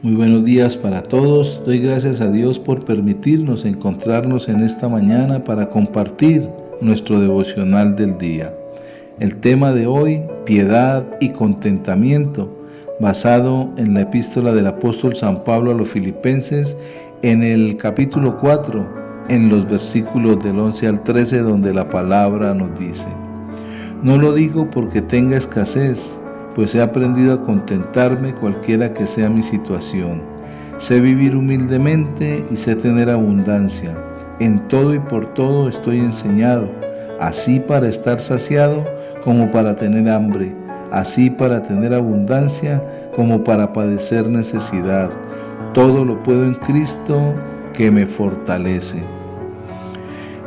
Muy buenos días para todos. Doy gracias a Dios por permitirnos encontrarnos en esta mañana para compartir nuestro devocional del día. El tema de hoy, piedad y contentamiento, basado en la epístola del apóstol San Pablo a los Filipenses, en el capítulo 4, en los versículos del 11 al 13, donde la palabra nos dice: No lo digo porque tenga escasez, pues he aprendido a contentarme cualquiera que sea mi situación. Sé vivir humildemente y sé tener abundancia. En todo y por todo estoy enseñado, así para estar saciado como para tener hambre, así para tener abundancia como para padecer necesidad. Todo lo puedo en Cristo que me fortalece.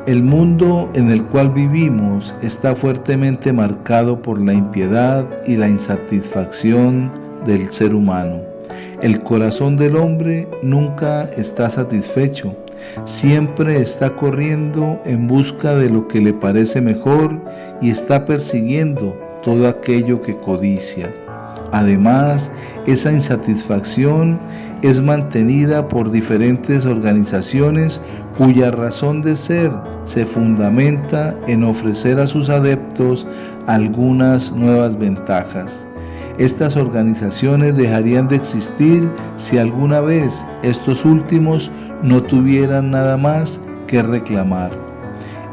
El mundo en el cual vivimos está fuertemente marcado por la impiedad y la insatisfacción del ser humano. El corazón del hombre nunca está satisfecho, siempre está corriendo en busca de lo que le parece mejor y está persiguiendo todo aquello que codicia. Además, esa insatisfacción es mantenida por diferentes organizaciones cuya razón de ser se fundamenta en ofrecer a sus adeptos algunas nuevas ventajas. Estas organizaciones dejarían de existir si alguna vez estos últimos no tuvieran nada más que reclamar.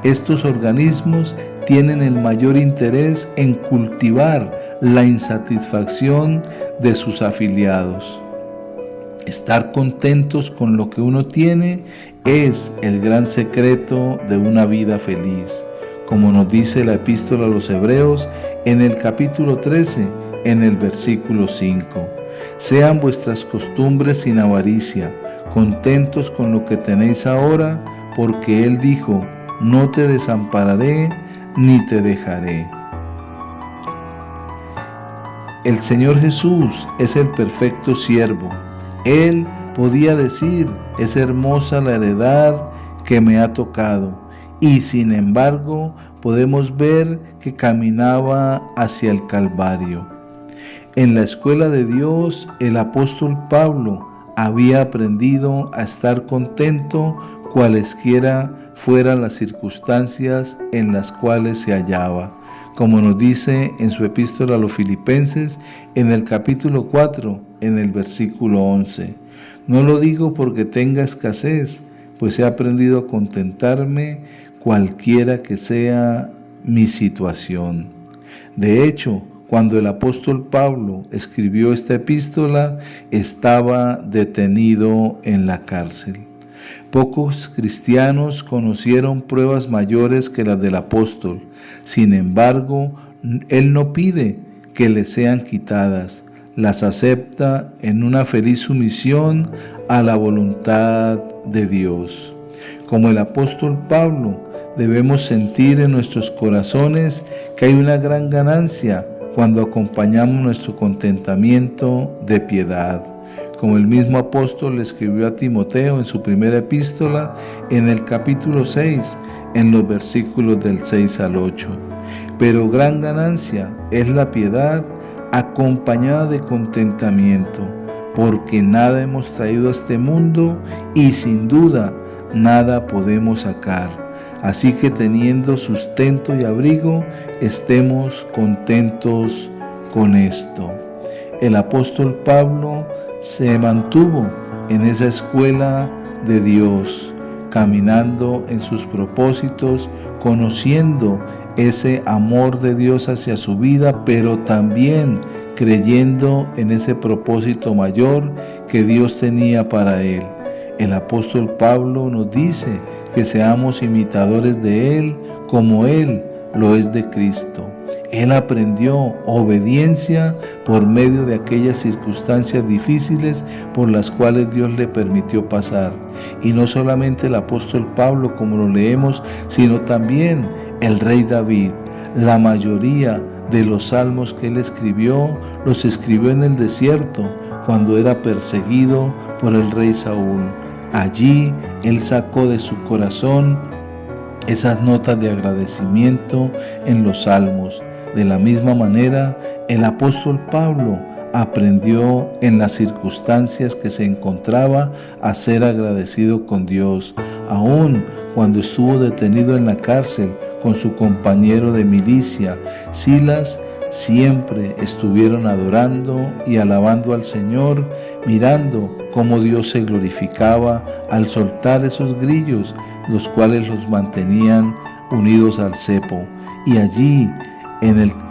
Estos organismos tienen el mayor interés en cultivar la insatisfacción de sus afiliados. Estar contentos con lo que uno tiene es el gran secreto de una vida feliz, como nos dice la epístola a los Hebreos en el capítulo 13, en el versículo 5. Sean vuestras costumbres sin avaricia, contentos con lo que tenéis ahora, porque Él dijo: no te desampararé ni te dejaré. El Señor Jesús es el perfecto siervo. Él podía decir: es hermosa la heredad que me ha tocado, y sin embargo podemos ver que caminaba hacia el Calvario. En la escuela de Dios, el apóstol Pablo había aprendido a estar contento cualesquiera fueran las circunstancias en las cuales se hallaba, como nos dice en su epístola a los Filipenses en el capítulo 4, en el versículo 11. No lo digo porque tenga escasez, pues he aprendido a contentarme cualquiera que sea mi situación. De hecho, cuando el apóstol Pablo escribió esta epístola, estaba detenido en la cárcel. Pocos cristianos conocieron pruebas mayores que las del apóstol. Sin embargo, él no pide que le sean quitadas, las acepta en una feliz sumisión a la voluntad de Dios. Como el apóstol Pablo, debemos sentir en nuestros corazones que hay una gran ganancia cuando acompañamos nuestro contentamiento de piedad. Como el mismo apóstol le escribió a Timoteo en su primera epístola, en el capítulo 6, en los versículos del 6 al 8. Pero gran ganancia es la piedad acompañada de contentamiento, porque nada hemos traído a este mundo y sin duda nada podemos sacar. Así que teniendo sustento y abrigo, estemos contentos con esto. El apóstol Pablo se mantuvo en esa escuela de Dios, caminando en sus propósitos, conociendo ese amor de Dios hacia su vida, pero también creyendo en ese propósito mayor que Dios tenía para él. El apóstol Pablo nos dice que seamos imitadores de Él como Él lo es de Cristo. Él aprendió obediencia por medio de aquellas circunstancias difíciles por las cuales Dios le permitió pasar. Y no solamente el apóstol Pablo, como lo leemos, sino también el rey David. La mayoría de los salmos que él escribió, los escribió en el desierto, cuando era perseguido por el rey Saúl. Allí él sacó de su corazón esas notas de agradecimiento en los salmos. De la misma manera, el apóstol Pablo aprendió en las circunstancias que se encontraba a ser agradecido con Dios, aun cuando estuvo detenido en la cárcel con su compañero de milicia, Silas. Siempre estuvieron adorando y alabando al Señor, mirando cómo Dios se glorificaba al soltar esos grillos, los cuales los mantenían unidos al cepo. Y allí,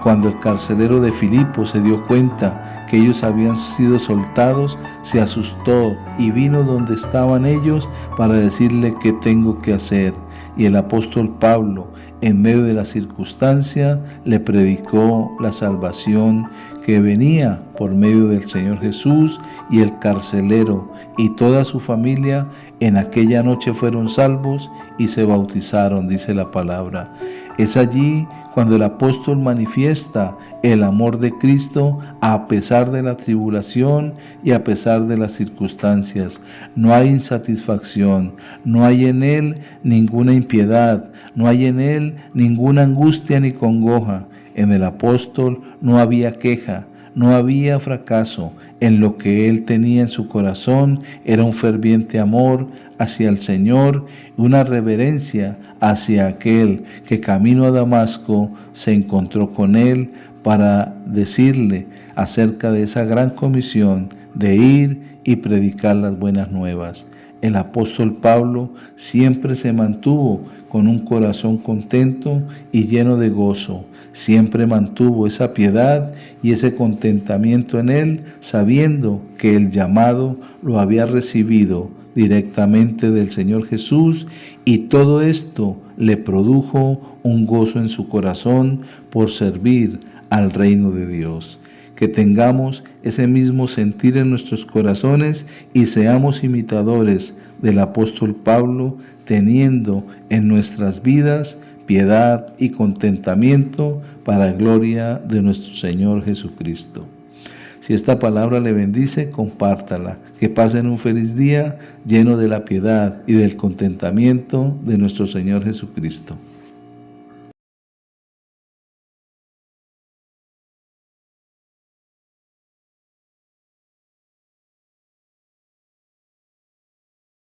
cuando el carcelero de Filipo se dio cuenta que ellos habían sido soltados, se asustó y vino donde estaban ellos para decirle qué tengo que hacer. Y el apóstol Pablo, en medio de la circunstancia, le predicó la salvación que venía por medio del Señor Jesús, y el carcelero y toda su familia en aquella noche fueron salvos y se bautizaron, dice la palabra. Es allí cuando el apóstol manifiesta el amor de Cristo a pesar de la tribulación y a pesar de las circunstancias. No hay insatisfacción, no hay en él ninguna impiedad, no hay en él ninguna angustia ni congoja. En el apóstol no había queja, no había fracaso. En lo que él tenía en su corazón era un ferviente amor hacia el Señor, una reverencia hacia aquel que camino a Damasco se encontró con él para decirle acerca de esa gran comisión de ir y predicar las buenas nuevas. El apóstol Pablo siempre se mantuvo con un corazón contento y lleno de gozo. Siempre mantuvo esa piedad y ese contentamiento en él, sabiendo que el llamado lo había recibido directamente del Señor Jesús, y todo esto le produjo un gozo en su corazón por servir al reino de Dios. Que tengamos ese mismo sentir en nuestros corazones y seamos imitadores del apóstol Pablo, teniendo en nuestras vidas piedad y contentamiento para gloria de nuestro Señor Jesucristo. Si esta palabra le bendice, compártala. Que pasen un feliz día lleno de la piedad y del contentamiento de nuestro Señor Jesucristo.